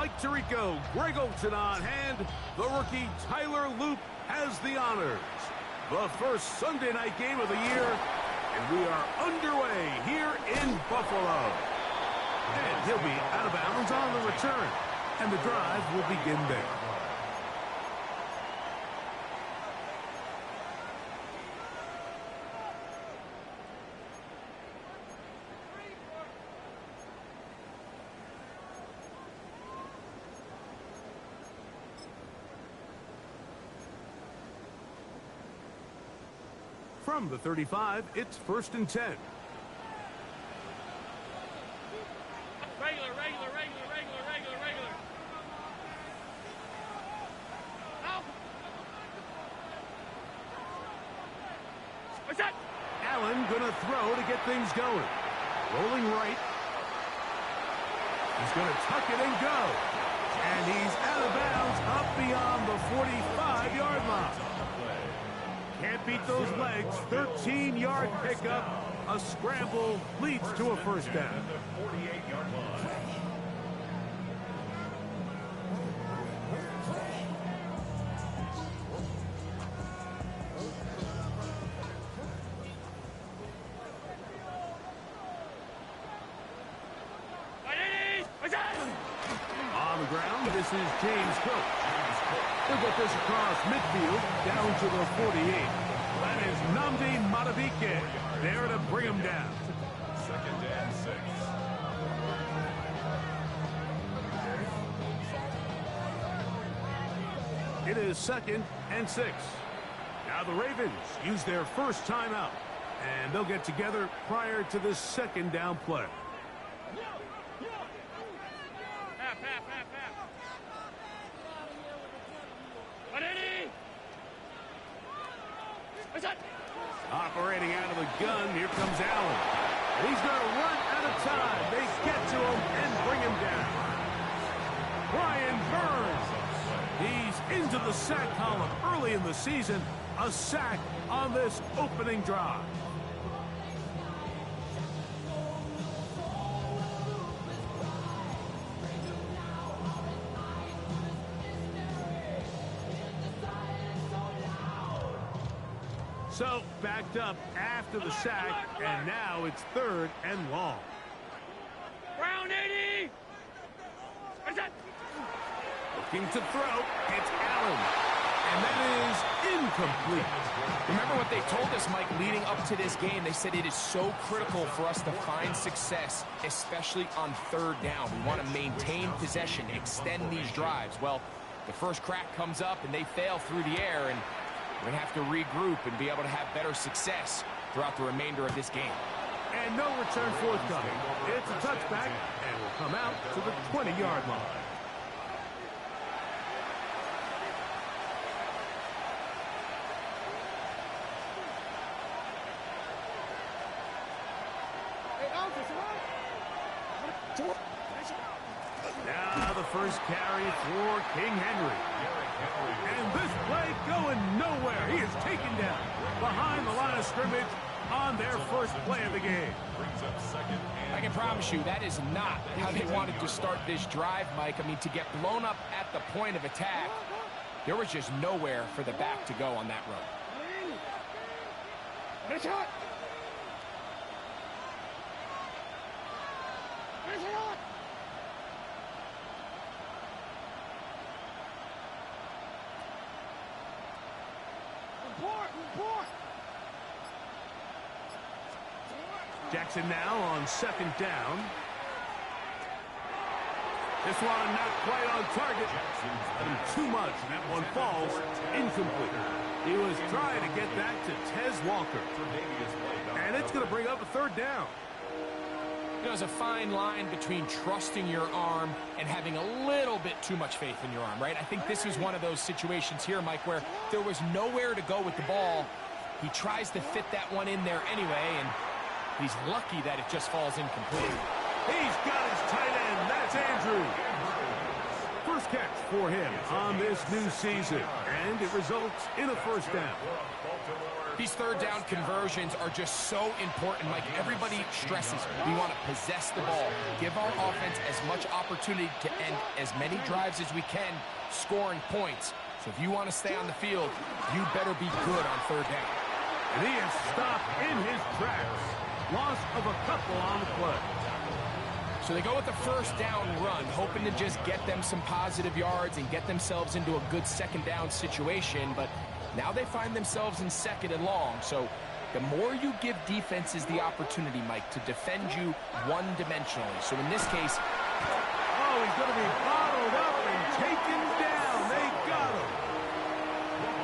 Mike Tirico, Greg Olson on hand. The rookie Tyler Loop has the honors. The first Sunday night game of the year, and we are underway here in Buffalo. And he'll be out of bounds on the return, and the drive will begin there. From the 35, it's 1st and 10. Regular. Out. What's that? Allen gonna throw to get things going. Rolling right. He's gonna tuck it and go. And he's out of bounds up beyond the 45-yard line. Can't beat those legs. 13-yard pickup. A scramble leads to a first down. On the ground, this is James Cook. He'll get this across midfield down to the 48. That is Nnamdi Madubuike there to bring him down. 2nd and 6. It is 2nd and 6. Now the Ravens use their first timeout, and they'll get together prior to this 2nd down play. Operating out of the gun, here comes Allen. And he's going to run out of time. They get to him and bring him down. Brian Burns. He's into the sack column early in the season. A sack on this opening drive. So, backed up after the sack, and now it's 3rd and long. Brown 80! What's that? Looking to throw, it's Allen. And that is incomplete. Remember what they told us, Mike, leading up to this game. They said it is so critical for us to find success, especially on 3rd down. We want to maintain possession, extend these drives. Well, the first crack comes up, and they fail through the air, and we're going to have to regroup and be able to have better success throughout the remainder of this game. And no return forthcoming. It's a touchback, and will come out to the 20-yard line. Now the first carry for King Henry. And this play going nowhere. He is taken down behind the line of scrimmage on their first play of the game. I can promise you that is not how they wanted to start this drive, Mike. I mean, to get blown up at the point of attack, there was just nowhere for the back to go on that run. Jackson now on 2nd down. This one not quite on target. Too much, and that one falls incomplete. He was trying to get that to Tez Walker. And it's going to bring up a 3rd down. You know, there's a fine line between trusting your arm and having a little bit too much faith in your arm, right? I think this is one of those situations here, Mike, where there was nowhere to go with the ball. He tries to fit that one in there anyway, and he's lucky that it just falls incomplete. He's got his tight end. That's Andrews. 1st First catch for him on this new season, and it results in a first down. These third down conversions are just so important. Like everybody stresses, we want to possess the ball, give our offense as much opportunity to end as many drives as we can, scoring points. So if you want to stay on the field, you better be good on third down. And he is stopped in his tracks. Loss of a couple on the play. So they go with the first down run, hoping to just get them some positive yards and get themselves into a good second down situation. But now they find themselves in second and long. So the more you give defenses the opportunity, Mike, to defend you one-dimensionally. So in this case... Oh, he's going to be bottled up and taken down. They got him.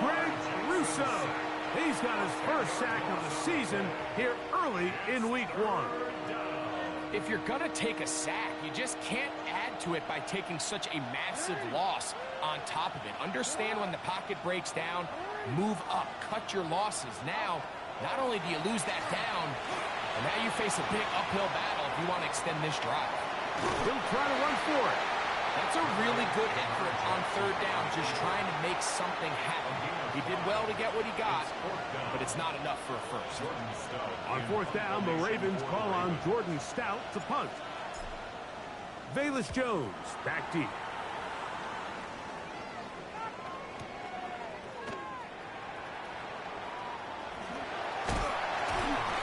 Greg Rousseau. He's got his first sack of the season here early in week 1. If you're going to take a sack, you just can't add to it by taking such a massive loss on top of it. Understand when the pocket breaks down, move up, cut your losses. Now, not only do you lose that down, but now you face a big uphill battle if you want to extend this drive. He'll try to run for it. That's a really good effort on third down, just trying to make something happen. He did well to get what he got, but it's not enough for a first. On fourth down, the Ravens call on Jordan Stout to punt. Velus Jones back deep.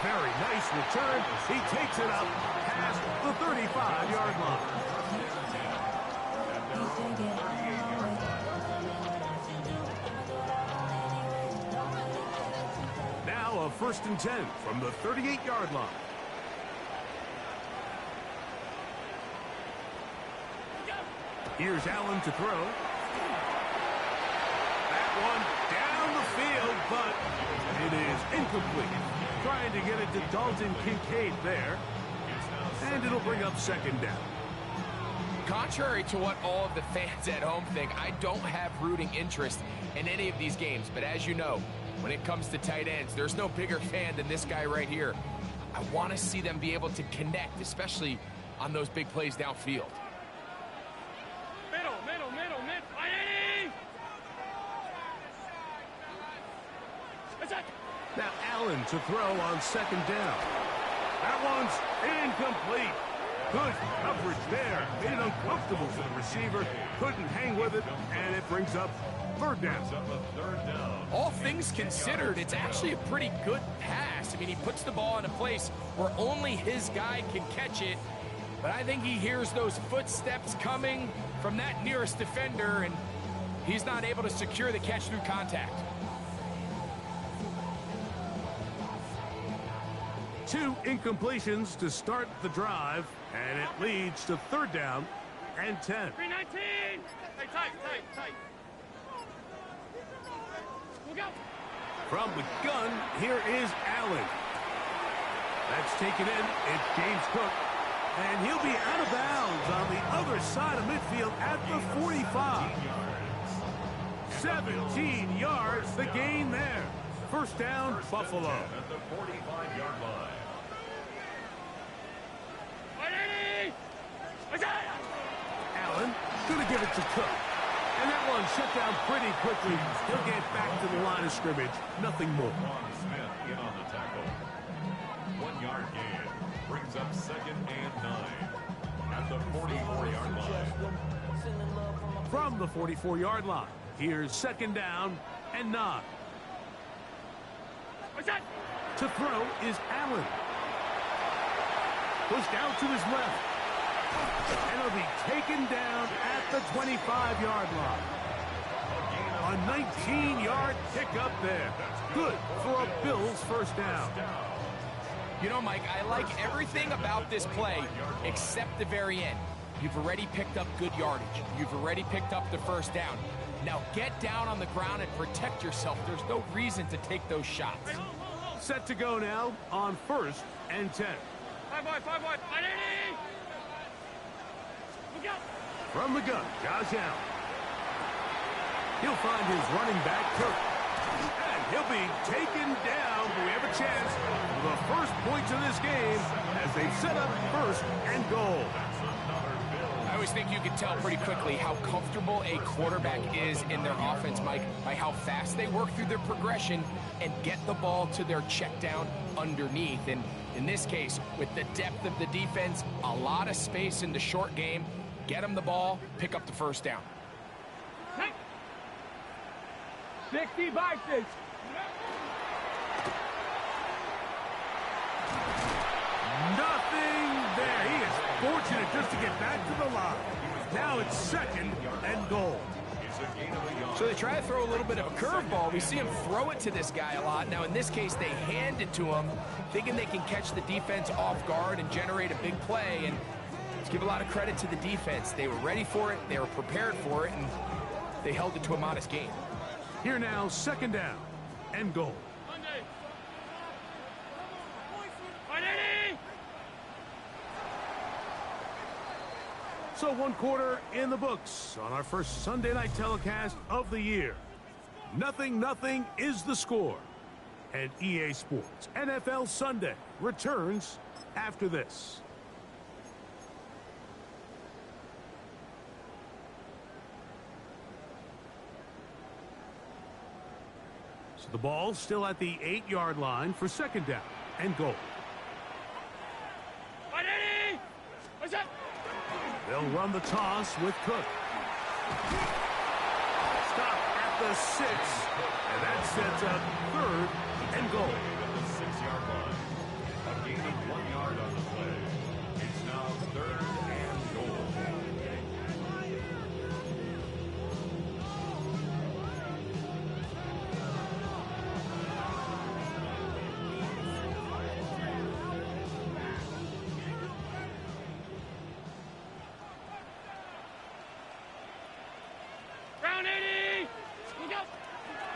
Very nice return. He takes it up past the 35-yard line. Now a 1st and 10 from the 38-yard line. Here's Allen to throw. That one down the field, but it is incomplete. Trying to get it to Dalton Kincaid there. And it'll bring up second down. Contrary to what all of the fans at home think, I don't have rooting interest in any of these games. But as you know, when it comes to tight ends, there's no bigger fan than this guy right here. I want to see them be able to connect, especially on those big plays downfield. Middle. 180! What's that? Now Allen to throw on second down. That one's incomplete. Good coverage there. Made it uncomfortable for the receiver. Couldn't hang with it, and it brings up third down. All things considered, it's actually a pretty good pass. I mean, he puts the ball in a place where only his guy can catch it. But I think he hears those footsteps coming from that nearest defender, and he's not able to secure the catch through contact. 2 incompletions to start the drive, and it leads to third down and 10. 319! Hey, tight. Look out! From the gun, here is Allen. That's taken in. It's James Cook. And he'll be out of bounds on the other side of midfield at the 45. 17 yards, the gain there. First down, Buffalo. At the 45-yard line. 180! What's that? Allen going to give it to Cook. And that one shut down pretty quickly. He'll get back to the line of scrimmage. Nothing more. Ron Smith in on the tackle. 1-yard gain. Brings up 2nd and 9. At the 44-yard line. From the 44-yard line, here's second down and 9. What's that? To throw is Allen. Pushed out to his left. And he'll be taken down at the 25-yard line. A 19-yard pickup there. Good for a Bills first down. You know, Mike, I like everything about this play except the very end. You've already picked up good yardage. You've already picked up the first down. Now get down on the ground and protect yourself. There's no reason to take those shots. Set to go now on 1st and 10. 5 wide, 180! Look out! From the gun, Josh Allen. He'll find his running back, Kirk. And he'll be taken down. We have a chance for the first points of this game as they set up 1st and goal. I always think you can tell pretty quickly how comfortable a quarterback is in their offense, Mike, by how fast they work through their progression and get the ball to their check down underneath. And in this case, with the depth of the defense, a lot of space in the short game, get them the ball, pick up the first down. 60 by 6. Nothing there. He is fortunate just to get back to the line. Now it's 2nd and goal. So they try to throw a little bit of a curveball. We see him throw it to this guy a lot. Now in this case, they hand it to him, thinking they can catch the defense off guard and generate a big play. And let's give a lot of credit to the defense. They were ready for it, they were prepared for it, and they held it to a modest gain. Here now, 2nd down and goal. So 1 quarter in the books on our first Sunday night telecast of the year. 0-0 is the score. And EA Sports NFL Sunday returns after this. So the ball still at the 8-yard line for 2nd down and goal. They'll run the toss with Cook. Stop at the 6, and that sets up 3rd and goal. At the 6-yard line. A gain of 1 yard on the play. It's now 3rd and goal.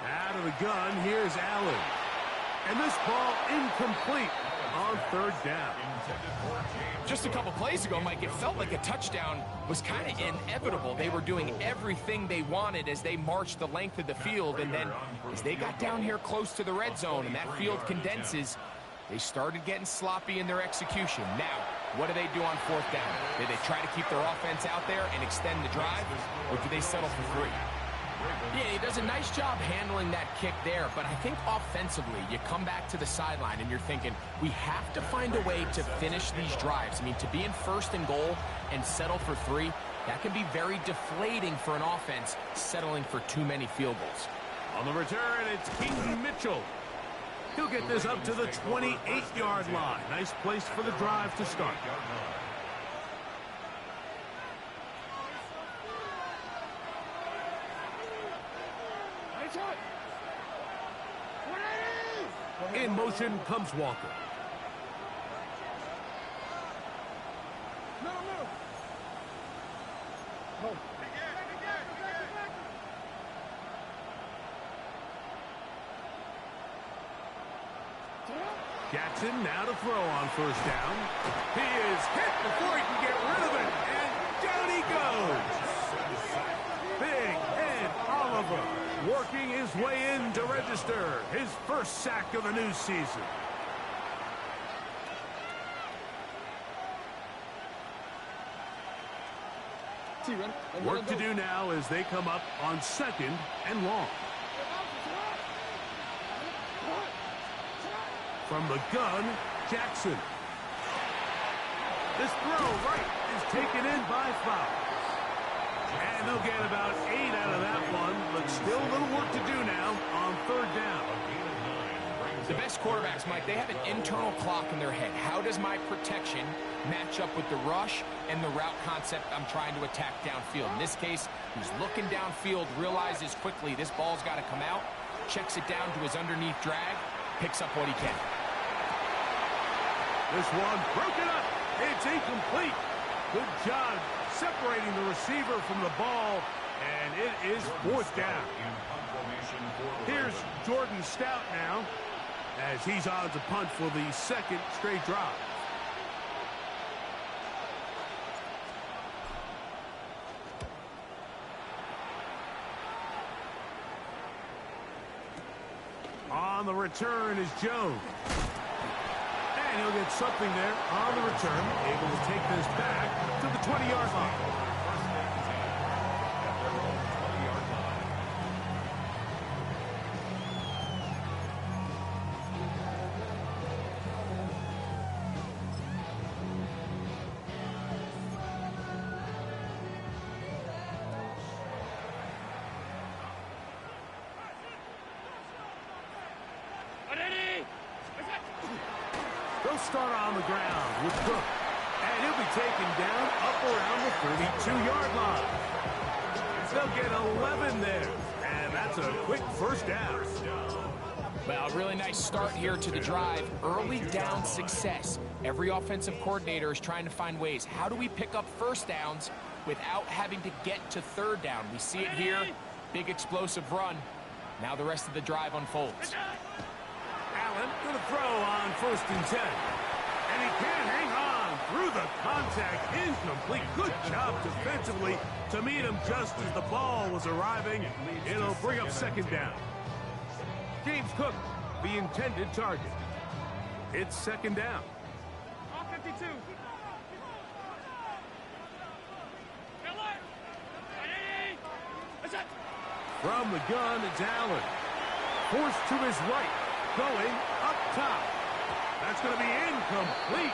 Out of the gun, here's Allen. And this ball incomplete on 3rd down. Just a couple plays ago, Mike, it felt like a touchdown was kind of inevitable. They were doing everything they wanted as they marched the length of the field, and then as they got down here close to the red zone and that field condenses, they started getting sloppy in their execution. Now, what do they do on 4th down? Do they try to keep their offense out there and extend the drive, or do they settle for 3? Yeah, he does a nice job handling that kick there, but I think offensively, you come back to the sideline and you're thinking, we have to find a way to finish these drives. I mean, to be in 1st and goal and settle for 3, that can be very deflating for an offense settling for too many field goals. On the return, it's Keaton Mitchell. He'll get this up to the 28-yard line. Nice place for the drive to start. In motion comes Walker. Jackson now to throw on 1st down. He is hit before he can get rid of it, and down he goes. Big Ed Oliver working his way in to register his 1st sack of the new season. Work to do now as they come up on 2nd and long. From the gun, Jackson. This throw right is taken in by Flowers. And they'll get about 8 out of that one, but still a little work to do now on 3rd down. The best quarterbacks, Mike, they have an internal clock in their head. How does my protection match up with the rush and the route concept I'm trying to attack downfield? In this case, he's looking downfield, realizes quickly this ball's got to come out, checks it down to his underneath drag, picks up what he can. This one broken up. It's incomplete. Good job separating the receiver from the ball, and it is 4th down. Here's Jordan Stout now, as he's on to punt for the 2nd straight drive. On the return is Jones. And he'll get something there on the return, able to take this back to the 20-yard line. They'll start on the ground with Cook. And he'll be taken down up around the 32-yard line. They'll get 11 there. And that's a quick first down. Well, a really nice start here to the drive. Early down success. Every offensive coordinator is trying to find ways. How do we pick up first downs without having to get to third down? We see it here. Big explosive run. Now the rest of the drive unfolds. Allen going to throw on 1st and 10. And he can't hang on through the contact. Incomplete. Good job defensively to meet him just as the ball was arriving. It'll bring up 2nd down. James Cook, the intended target. It's 2nd down. All 52. From the gun, it's Allen. Forced to his right. Going up top. That's going to be incomplete.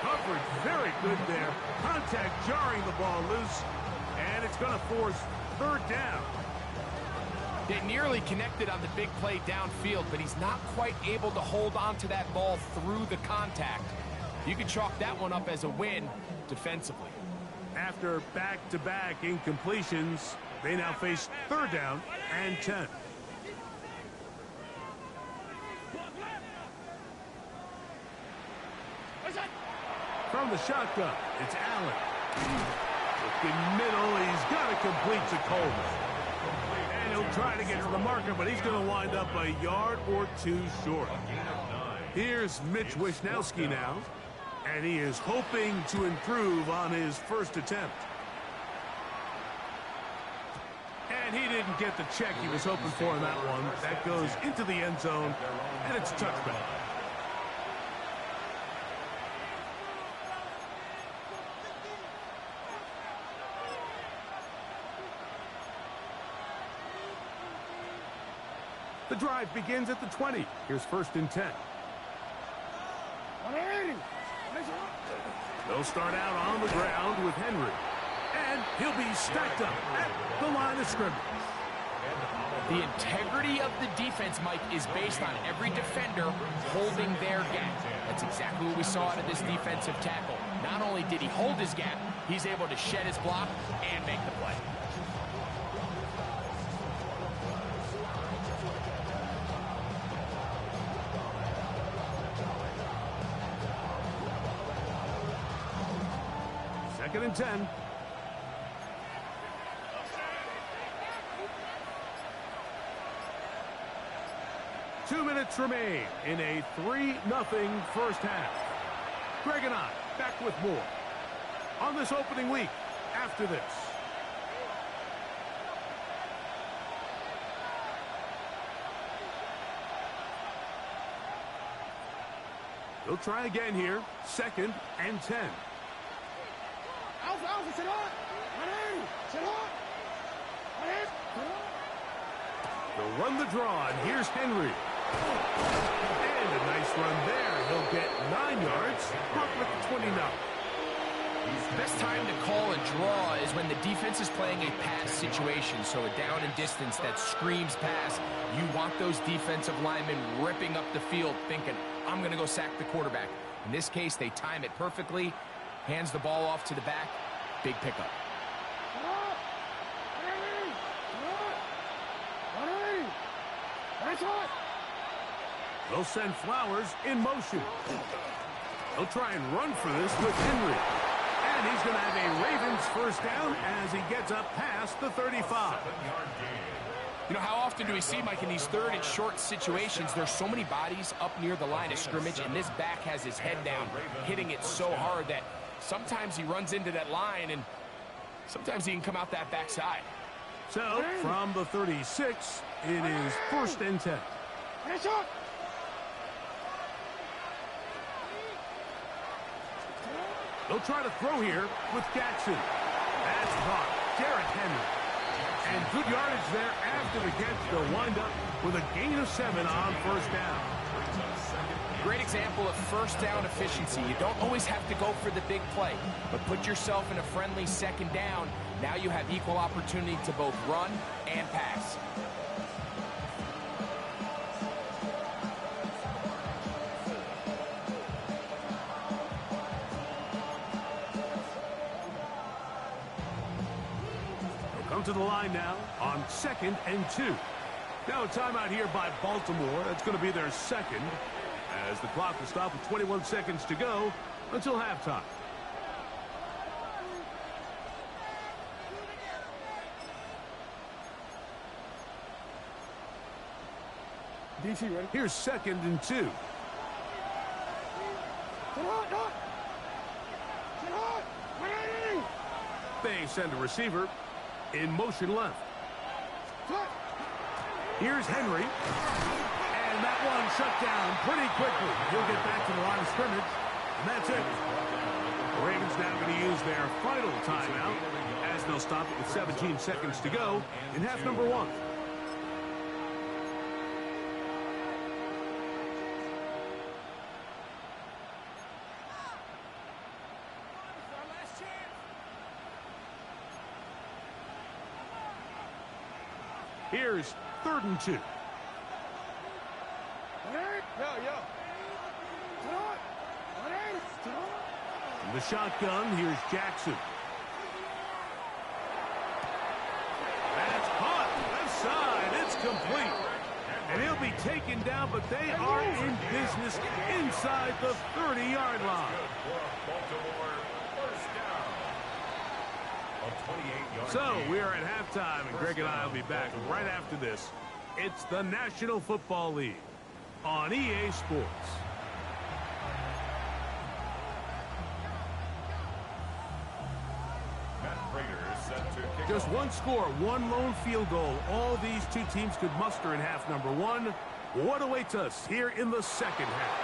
Coverage very good there. Contact jarring the ball loose. And it's going to force 3rd down. They nearly connected on the big play downfield, but he's not quite able to hold on to that ball through the contact. You can chalk that one up as a win defensively. After back-to-back incompletions, they now face 3rd down and 10. From the shotgun, it's Allen. Looking middle, he's got to complete to Coleman. And he'll try to get to the marker, but he's going to wind up a yard or 2 short. Here's Mitch Wishnowsky now, and he is hoping to improve on his first attempt. And he didn't get the check he was hoping for in that one. That goes into the end zone, and it's a touchback. The drive begins at the 20. Here's 1st and 10. They'll start out on the ground with Henry. And he'll be stacked up at the line of scrimmage. The integrity of the defense, Mike, is based on every defender holding their gap. That's exactly what we saw out of this defensive tackle. Not only did he hold his gap, he's able to shed his block and make the play. Second and 10. Two minutes remain in a 3-0 first half. Greg and I back with more on this opening week after this. They'll try again here. 2nd and 10. They'll run the draw, and here's Henry. And a nice run there. He'll get 9 yards. Brooklyn at the 20 now. Best time to call a draw is when the defense is playing a pass situation, so a down and distance that screams pass. You want those defensive linemen ripping up the field thinking, I'm going to go sack the quarterback. In this case, they time it perfectly, hands the ball off to the back, big pickup. They'll send Flowers in motion. They'll try and run for this with Henry. And he's going to have a Ravens first down as he gets up past the 35. You know, how often do we see, Mike, in these 3rd and short situations, there's so many bodies up near the line of scrimmage, and this back has his head down, hitting it so hard that sometimes he runs into that line, and sometimes he can come out that backside. So, from the 36, it is 1st and 10. They'll try to throw here with Jackson. That's caught. Derrick Henry. And good yardage there after the catch. They'll wind up with a gain of 7 on first down. Great example of first down efficiency. You don't always have to go for the big play, but put yourself in a friendly second down. Now you have equal opportunity to both run and pass. To the line now on 2nd and 2. Now a timeout here by Baltimore. That's going to be their second as the clock will stop with 21 seconds to go until halftime. DC ready? Here's 2nd and 2. They send a receiver in motion left. Here's Henry. And that one shut down pretty quickly. He'll get back to the line of scrimmage. And that's it. The Ravens now going to use their final timeout as they'll stop it with 17 seconds to go in half number 1. Here's 3rd and 2. From the shotgun, here's Jackson. That's caught. Left side. It's complete. And he'll be taken down, but they are in business inside the 30-yard line. So we are at halftime, and Greg and I will be back right after this. It's the National Football League on EA Sports. Just one score, one lone field goal. All these two teams could muster in half number 1. What awaits us here in the second half?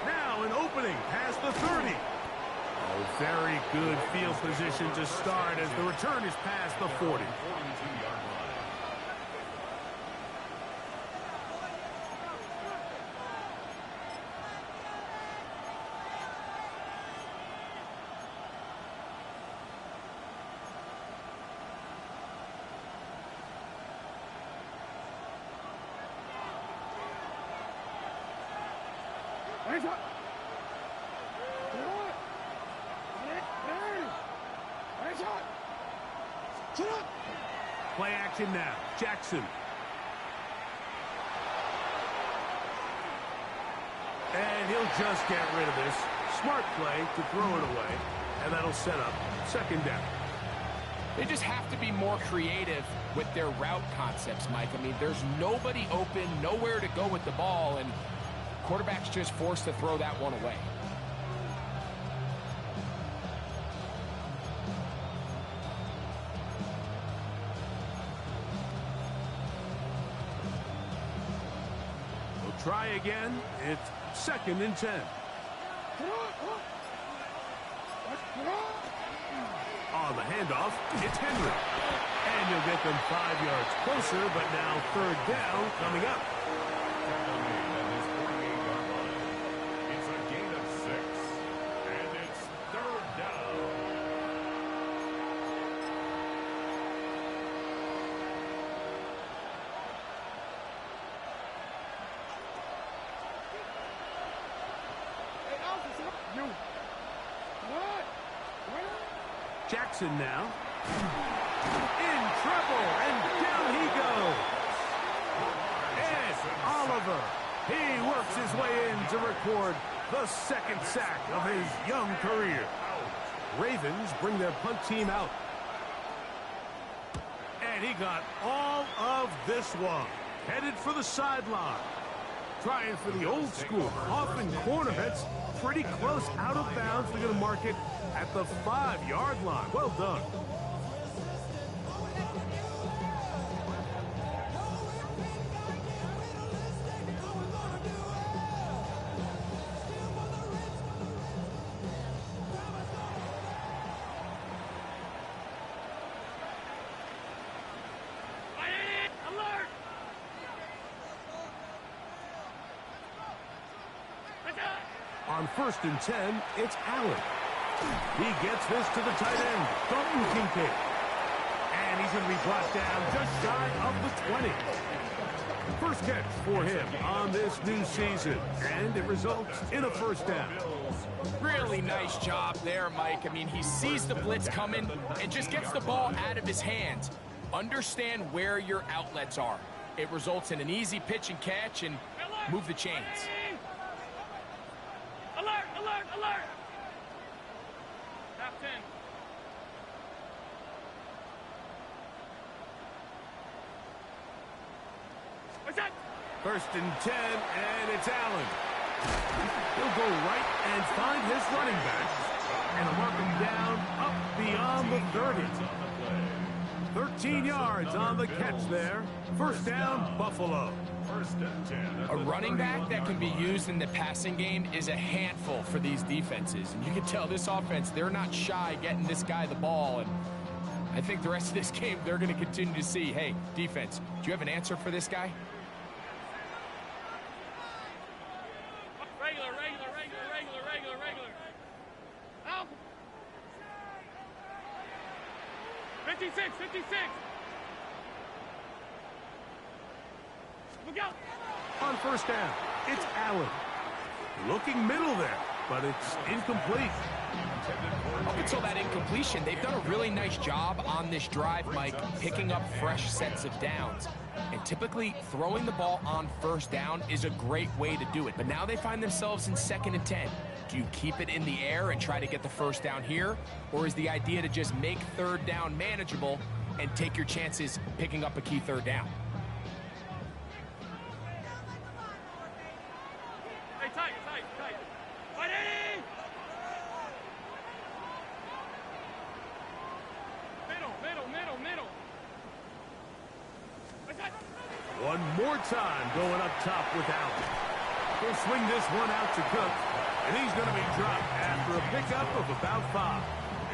Now an opening past the 30. Oh, very good field position to start as the return is past the 40. Play action now. Jackson. And he'll just get rid of this. Smart play to throw it away. And that'll set up 2nd down. They just have to be more creative with their route concepts, Mike. I mean, there's nobody open, nowhere to go with the ball, and quarterback's just forced to throw that one away. Try again. It's 2nd and 10. On the handoff, it's Henry. And you'll get them 5 yards closer, but now 3rd down coming up. It's a gain of 6, and it's 3rd down. Jackson now. In trouble, and down he goes. Ed Oliver. He works his way in to record the 2nd sack of his young career. Ravens bring their punt team out. And he got all of this one. Headed for the sideline. Trying for the old school. Often corner. That's pretty close out of bounds. They're going to mark it at the 5-yard line. Well done. On 1st and 10, it's Allen. He gets this to the tight end, Dalton Kincaid. And he's going to be brought down just shy of the 20. First catch for him on this new season, and it results in a first down. Really nice job there, Mike. I mean, he sees the blitz coming and just gets the ball out of his hands. Understand where your outlets are. It results in an easy pitch and catch and move the chains. Alert, alert, alert! Top 10. What's that? 1st and 10, and it's Allen. He'll go right and find his running back, and mark him down up beyond the 30. 13 yards on the catch there. First down, Buffalo. A running back that can be used in the passing game is a handful for these defenses. And you can tell this offense, they're not shy getting this guy the ball. And I think the rest of this game, they're going to continue to see, hey, defense, do you have an answer for this guy? Regular, regular, regular, regular, regular, regular. Out. 56, 56. Look out. On first down, it's Allen. Looking middle there, but it's incomplete. Up until that incompletion, they've done a really nice job on this drive, Mike, picking up fresh sets of downs. And typically, throwing the ball on first down is a great way to do it. But now they find themselves in 2nd and 10. Do you keep it in the air and try to get the first down here? Or is the idea to just make 3rd down manageable and take your chances picking up a key 3rd down? Hey, tight, tight, tight. Ready! Middle, middle, middle, middle. What's that? One more time going up top with Allen. He'll swing this one out to Cook, and he's going to be dropped after a pickup of about 5.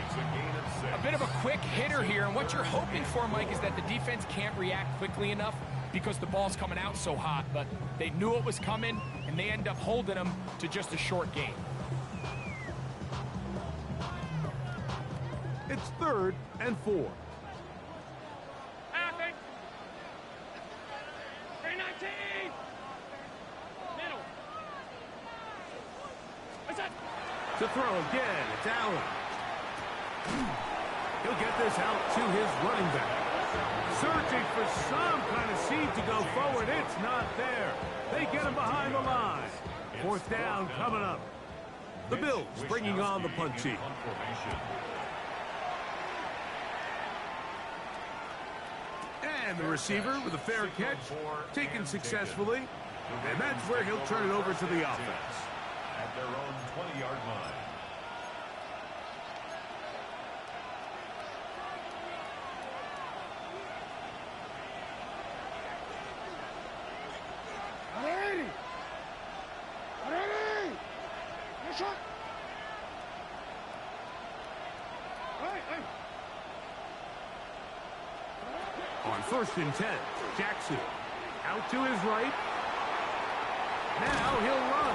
It's a gain of 6. A bit of a quick hitter here, and what you're hoping for, Mike, is that the defense can't react quickly enough because the ball's coming out so hot, but they knew it was coming, and they end up holding them to just a short gain. It's 3rd and 4. Happy. 319. Middle. What's that? To throw again, it's Allen. He'll get this out to his running back. Searching for some kind of seed to go forward. It's not there. They get him behind the line. 4th down coming up. The Bills bringing on the punt team. And the receiver with a fair catch, taken successfully. And that's where he'll turn it over to the offense. At their own 20-yard line. Ready. Ready. Good shot. Hey. On 1st and 10, Jackson out to his right. Now he'll run.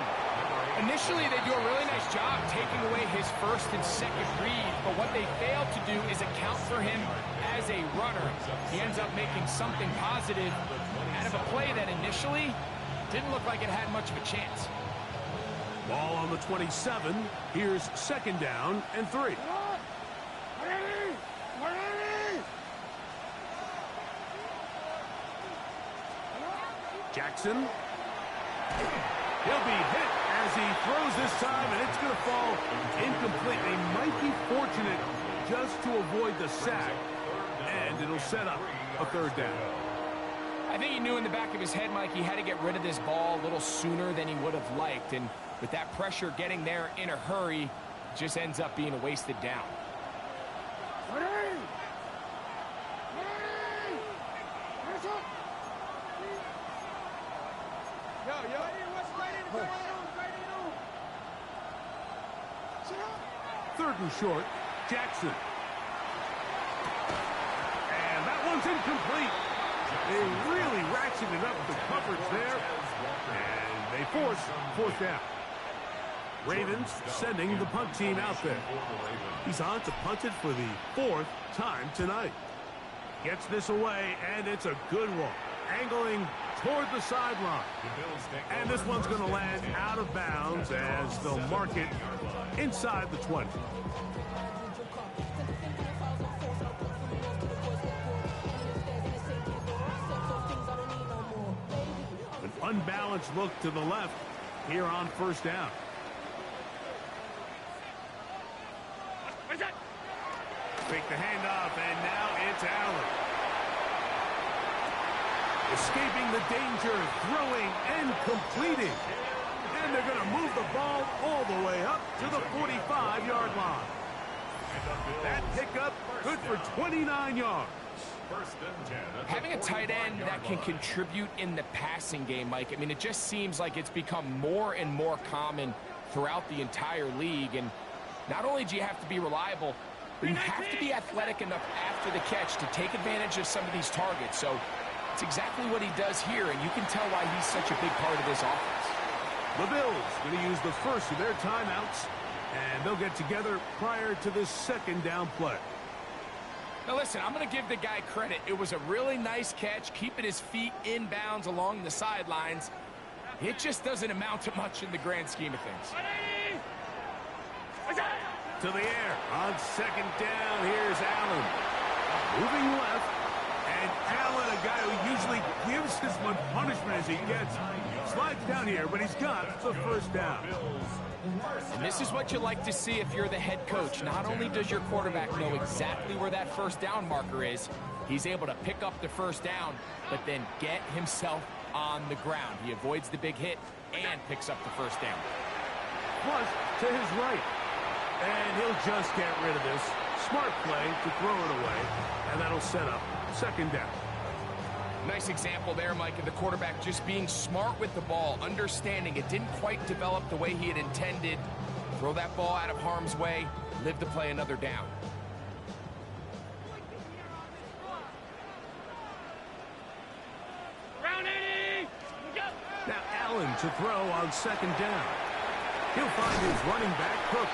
Initially, they do a really nice job taking away his 1st and 2nd read, but what they fail to do is account for him as a runner. He ends up making something positive out of a play that initially didn't look like it had much of a chance. Ball on the 27. Here's 2nd down and 3. Ready. Ready. Jackson. He'll be hit as he throws this time, and it's going to fall incomplete. They might be fortunate just to avoid the sack, and it'll set up a 3rd down. I think he knew in the back of his head, Mike, he had to get rid of this ball a little sooner than he would have liked. And with that pressure getting there in a hurry, it just ends up being a wasted down. Ready. Ready. Hands up. Yo. What's right in? Right on. Sit up. 3rd and short, Jackson. And that one's incomplete. They really ratcheted up the coverage there, and they force 4th down. Ravens sending the punt team out there. He's on to punt it for the 4th time tonight. Gets this away, and it's a good one. Angling toward the sideline. And this one's going to land out of bounds as they'll mark it inside the 20. An unbalanced look to the left here on first down. Fake the handoff, and now it's Allen. Escaping the danger, throwing and completing. And they're going to move the ball all the way up to the 45-yard line. That pickup good for 29 yards. Having a tight end that can contribute in the passing game, Mike, I mean, it just seems like it's become more and more common throughout the entire league. And not only do you have to be reliable, but you have to be athletic enough after the catch to take advantage of some of these targets. So it's exactly what he does here, and you can tell why he's such a big part of this offense. The Bills going to use the first of their timeouts, and they'll get together prior to this second down play. Now listen, I'm going to give the guy credit. It was a really nice catch, keeping his feet in bounds along the sidelines. It just doesn't amount to much in the grand scheme of things. To the air on second down. Here's Allen. Moving left. And Allen, a guy who usually gives as much punishment as he gets, slides down here, but he's got the first down. And this is what you like to see if you're the head coach. Not only does your quarterback know exactly where that first down marker is, he's able to pick up the first down, but then get himself on the ground. He avoids the big hit and picks up the first down. Plus, to his right. And he'll just get rid of this. Smart play to throw it away, and that'll set up second down. Nice example there, Mike, of the quarterback just being smart with the ball, understanding it didn't quite develop the way he had intended. Throw that ball out of harm's way, live to play another down. Round 80! Go! Now Allen to throw on second down. He'll find his running back, Cook.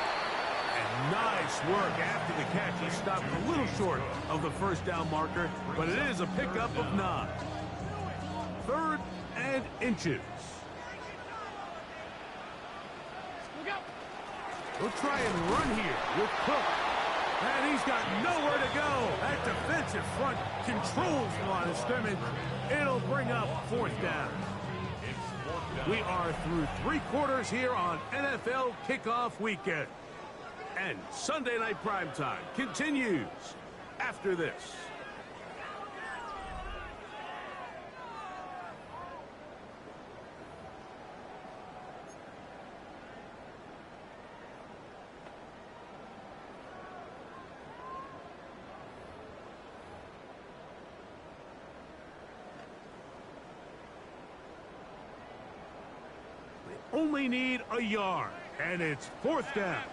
And nice work after the catch. He stopped a little short of the first down marker, but it is a pickup of 9. 3rd and inches. We'll try and run here with Cook. And he's got nowhere to go. That defensive front controls the line of scrimmage. It'll bring up 4th down. We are through 3 quarters here on NFL Kickoff Weekend. And Sunday Night Primetime continues after this. We only need a yard, and it's 4th down.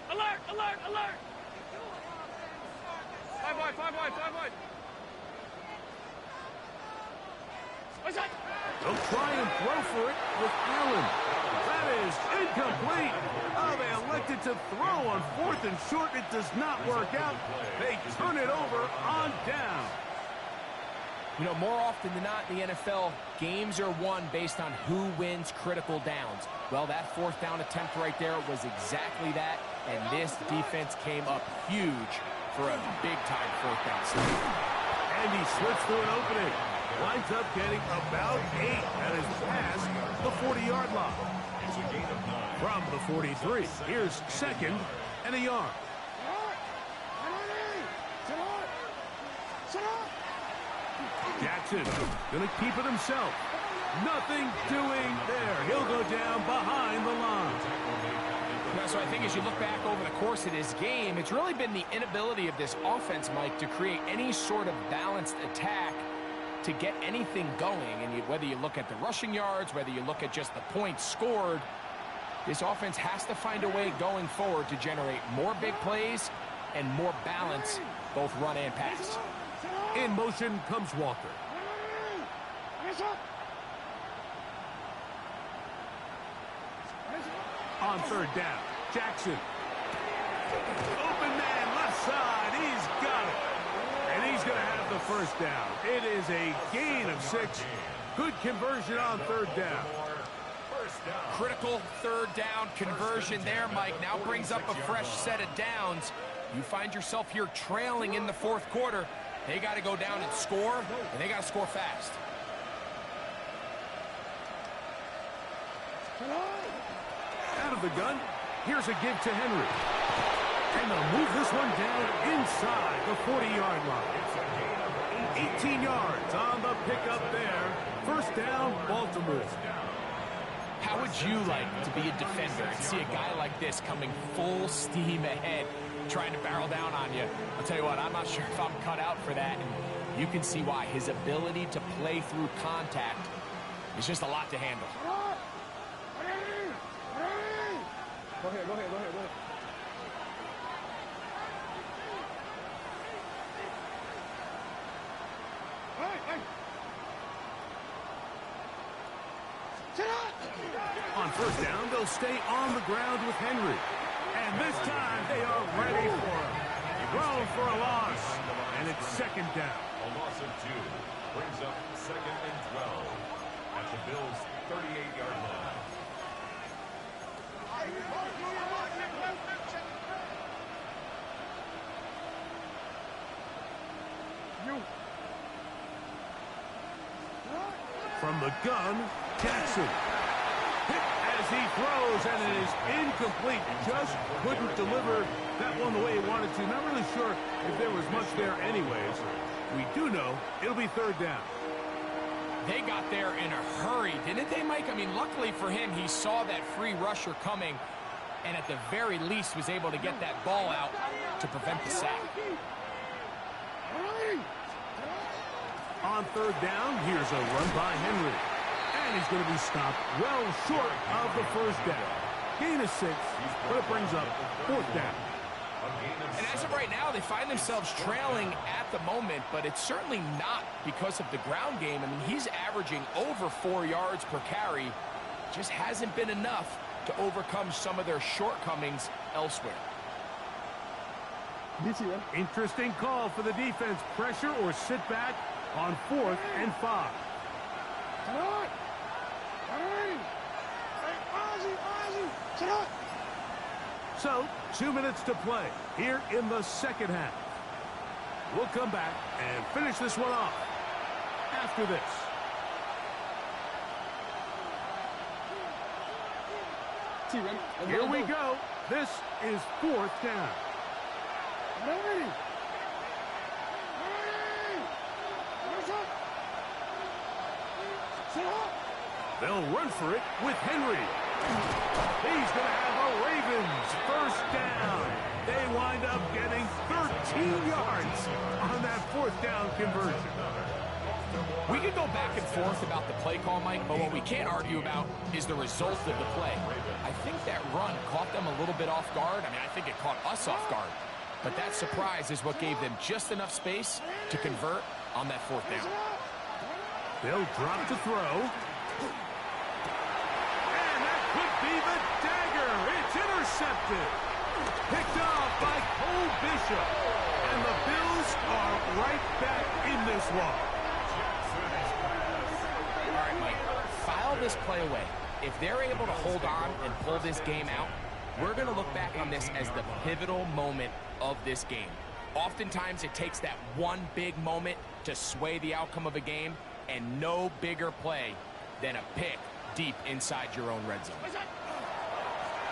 Alert! Alert! Alert! 5 wide, 5 wide, 5 wide. What's that? They'll try and throw for it with Allen. That is incomplete. Oh, they elected to throw on 4th and short. It does not work out. They turn it over on down. You know, more often than not in the NFL, games are won based on who wins critical downs. Well, that 4th down attempt right there was exactly that, and this defense came up huge for a big-time 4th down stop. And he slips through an opening. Winds up getting about 8 at his past the 40-yard line. From the 43, here's 2nd and a yard. Jackson going to keep it himself. Nothing doing there. He'll go down behind the line. So I think as you look back over the course of this game, it's really been the inability of this offense, Mike, to create any sort of balanced attack to get anything going. And whether you look at the rushing yards, whether you look at just the points scored, this offense has to find a way going forward to generate more big plays and more balance, both run and pass. In motion comes Walker. on third down. Jackson. Open man, left side. He's got it. And he's going to have the first down. It is a gain of 6. Good conversion on third down. Critical third down conversion there, Mike. Now brings up a fresh set of downs. You find yourself here trailing in the fourth quarter. They got to go down and score, and they got to score fast. Out of the gun. Here's a give to Henry. And they'll move this one down inside the 40-yard line. 18 yards on the pickup there. First down, Baltimore. How would you like to be a defender and see a guy like this coming full steam ahead, trying to barrel down on you? I'll tell you what, I'm not sure if I'm cut out for that. And you can see why. His ability to play through contact is just a lot to handle. Go ahead. Hey. On first down, they'll stay on the ground with Henry. And this time, they are ready for him. Thrown for a loss. And it's second down. A loss of 2 brings up second and 12 at the Bills' 38-yard line. From the gun, Jackson. Hit as he throws, and it is incomplete. Just couldn't deliver that one the way he wanted to. Not really sure if there was much there anyways. We do know it'll be third down. They got there in a hurry, didn't they, Mike? I mean, luckily for him, he saw that free rusher coming, and at the very least was able to get that ball out to prevent the sack. On third down, here's a run by Henry. And he's going to be stopped well short of the first down. Gain of 6, but it brings up fourth down. And as of right now, they find themselves trailing at the moment, but it's certainly not because of the ground game. I mean, he's averaging over 4 yards per carry. Just hasn't been enough to overcome some of their shortcomings elsewhere. Interesting call for the defense. Pressure or sit back on 4th and 5. So, 2 minutes to play here in the second half. We'll come back and finish this one off after this. Here we go. This is 4th down. They'll run for it with Henry. He's going to have a Ravens first down. They wind up getting 13 yards on that 4th down conversion. We could go back and forth about the play call, Mike, but what we can't argue about is the result of the play. I think that run caught them a little bit off guard. I mean, I think it caught us off guard. But that surprise is what gave them just enough space to convert on that 4th down. They'll drop to throw. And that could be the dagger. It's intercepted. Picked off by Cole Bishop. And the Bills are right back in this one. All right, Mike, file this play away. If they're able to hold on and pull this game out, we're going to look back on this as the pivotal moment of this game. Oftentimes, it takes that one big moment to sway the outcome of a game, and no bigger play than a pick deep inside your own red zone.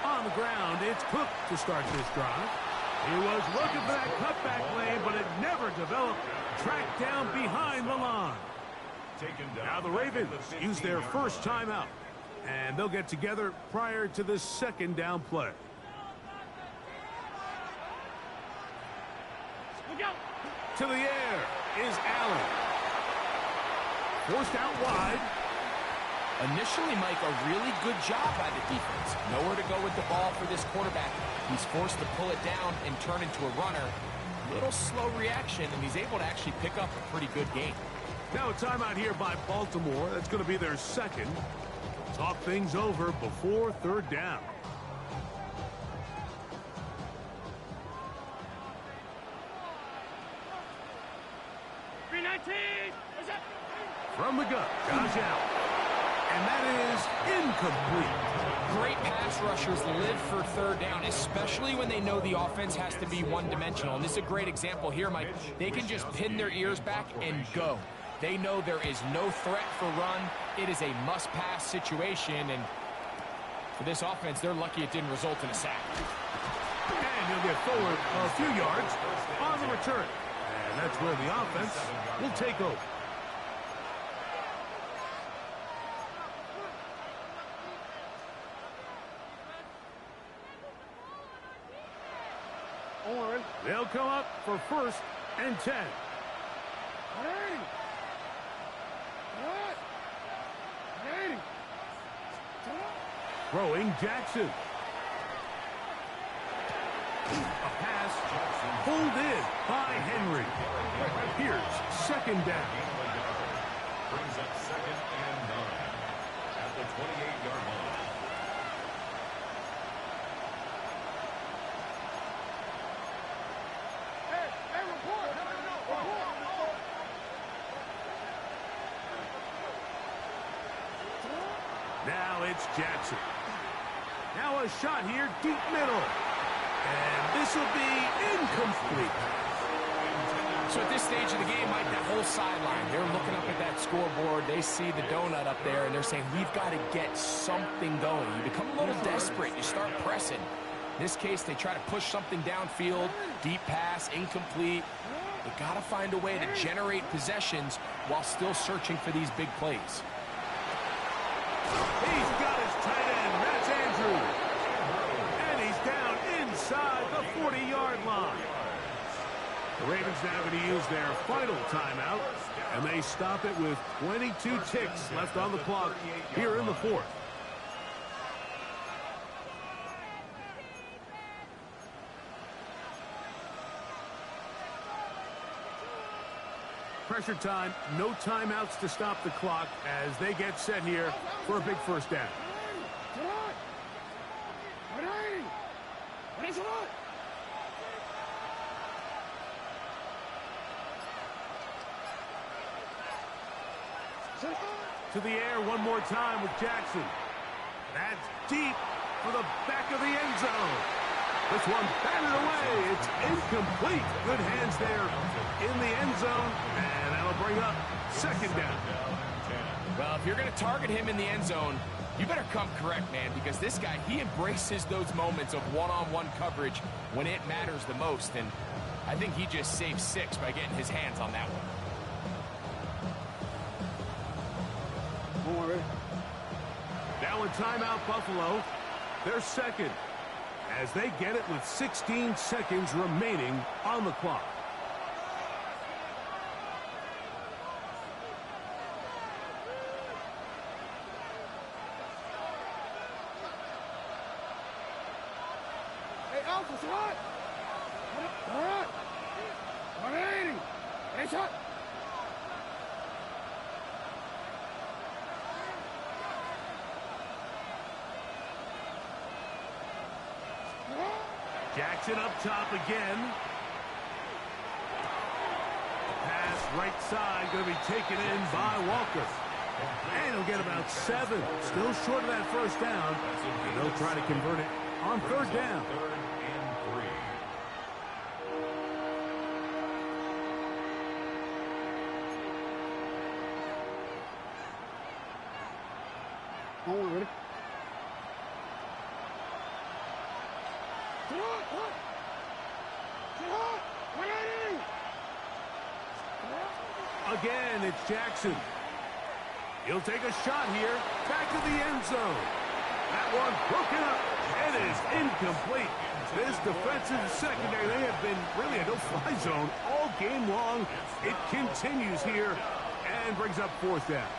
On the ground, it's Cook to start this drive. He was looking for that cutback lane, but it never developed. Tracked down behind the line. Now the Ravens use their first timeout, and they'll get together prior to the second down play. To the air is Allen. Forced out wide. Initially, Mike, a really good job by the defense. Nowhere to go with the ball for this quarterback. He's forced to pull it down and turn into a runner. Little slow reaction, and he's able to actually pick up a pretty good game. Now a timeout here by Baltimore. That's going to be their second. Talk things over before third down. From the gun, Josh Allen. And that is incomplete. Great pass rushers live for third down, especially when they know the offense has to be one-dimensional. And this is a great example here, Mike. They can just pin their ears back and go. They know there is no threat for run. It is a must-pass situation, and for this offense, they're lucky it didn't result in a sack. And he'll get forward a few yards on the return. And that's where the offense will take over. They'll come up for 1st and 10. Throwing Jackson. A pass pulled in by Henry. Here's 2nd down. Brings up 2nd and 9 at the 28-yard line. Now it's Jackson. Now a shot here, deep middle. And this will be incomplete. So at this stage of the game, Mike, that whole sideline, they're looking up at that scoreboard. They see the donut up there, and they're saying, we've got to get something going. You become a little desperate. You start pressing. In this case, they try to push something downfield. Deep pass, incomplete. They got to find a way to generate possessions while still searching for these big plays. He's got his tight end. That's Andrews. And he's down inside the 40-yard line. The Ravens now going to use their final timeout, and they stop it with 22 ticks left on the clock here in the 4th. Pressure time, no timeouts to stop the clock as they get set here for a big 1st down. To the air one more time with Jackson. That's deep for the back of the end zone. This one batted away. It's incomplete. Good hands there in the end zone. And that'll bring up 2nd down. Well, if you're going to target him in the end zone, you better come correct, man, because this guy, he embraces those moments of one-on-one coverage when it matters the most. And I think he just saved 6 by getting his hands on that one. Now in timeout, Buffalo. They're 2nd as they get it with 16 seconds remaining on the clock. Hey, Alpha, what? All right. 180. Hey, shot. Jackson up top again. Pass right side going to be taken in by Walker. And he'll get about 7. Still short of that 1st down. And they'll try to convert it on 3rd down. 3rd and 3. Hold on, ready? Again, it's Jackson. He'll take a shot here. Back to the end zone. That one broken up. It is incomplete. This defensive secondary, they have been really a no-fly zone all game long. It continues here and brings up 4th down.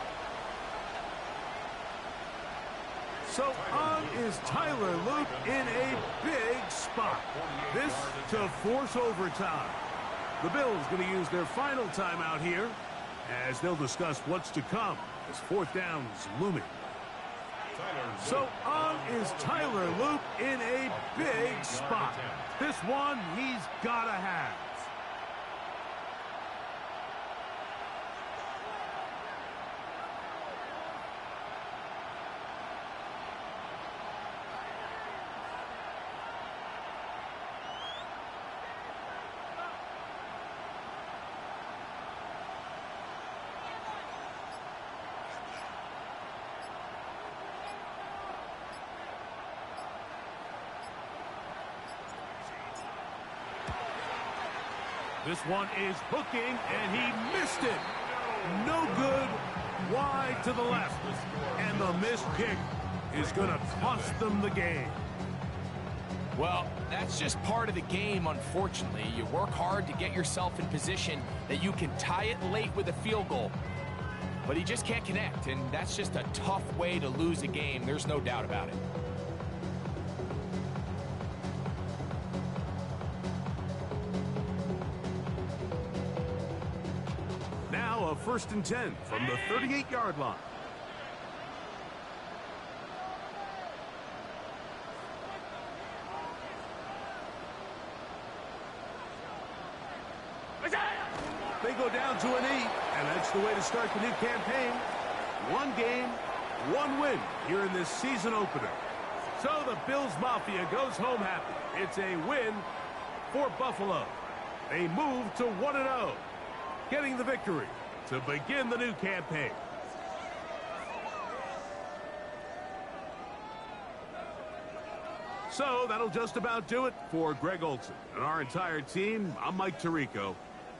So on is Tyler Luke in a big spot. This to force overtime. The Bills going to use their final timeout here as they'll discuss what's to come as 4th down is looming. So on is Tyler Luke in a big spot. This one he's got to have. This one is hooking, and he missed it. No good. Wide to the left. And the missed kick is going to cost them the game. Well, that's just part of the game, unfortunately. You work hard to get yourself in position that you can tie it late with a field goal. But he just can't connect, and that's just a tough way to lose a game. There's no doubt about it. Now a 1st and 10 from the 38-yard line. They go down to a knee, and that's the way to start the new campaign. One game, one win here in this season opener. So the Bills Mafia goes home happy. It's a win for Buffalo. They move to 1-0, getting the victory to begin the new campaign. So that'll just about do it for Greg Olsen and our entire team. I'm Mike Tirico.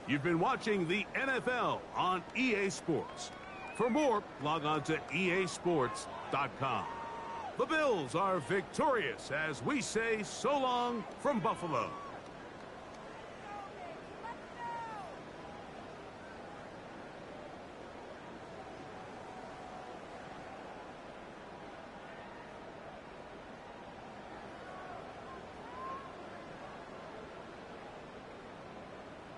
You've been watching the NFL on EA Sports. For more, log on to easports.com. The Bills are victorious as we say so long from Buffalo.